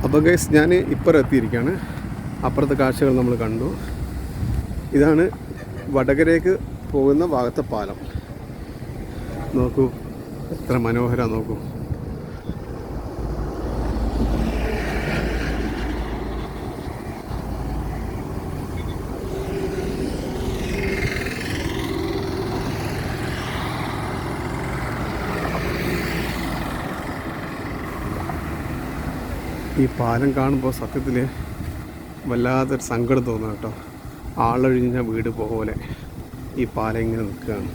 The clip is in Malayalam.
അപ്പോൾ ഗൈസ് ഞാൻ ഇപ്പോൾ എത്തിയിരിക്കുകയാണ്. അപ്പുറത്തെ കാഴ്ചകൾ നമ്മൾ കണ്ടു. ഇതാണ് വടകരേക്ക് പോകുന്ന ഭാഗത്തെ പാലം. നോക്കൂ, എത്ര മനോഹരമാണ് നോക്കൂ. ഈ പാലം കാണുമ്പോൾ സത്യത്തിൽ വല്ലാത്തൊരു സങ്കടം തോന്നുന്നു കേട്ടോ. ആളൊഴിഞ്ഞ വീട് പോലെ ഈ പാലം ഇങ്ങനെ നിൽക്കുകയാണ്.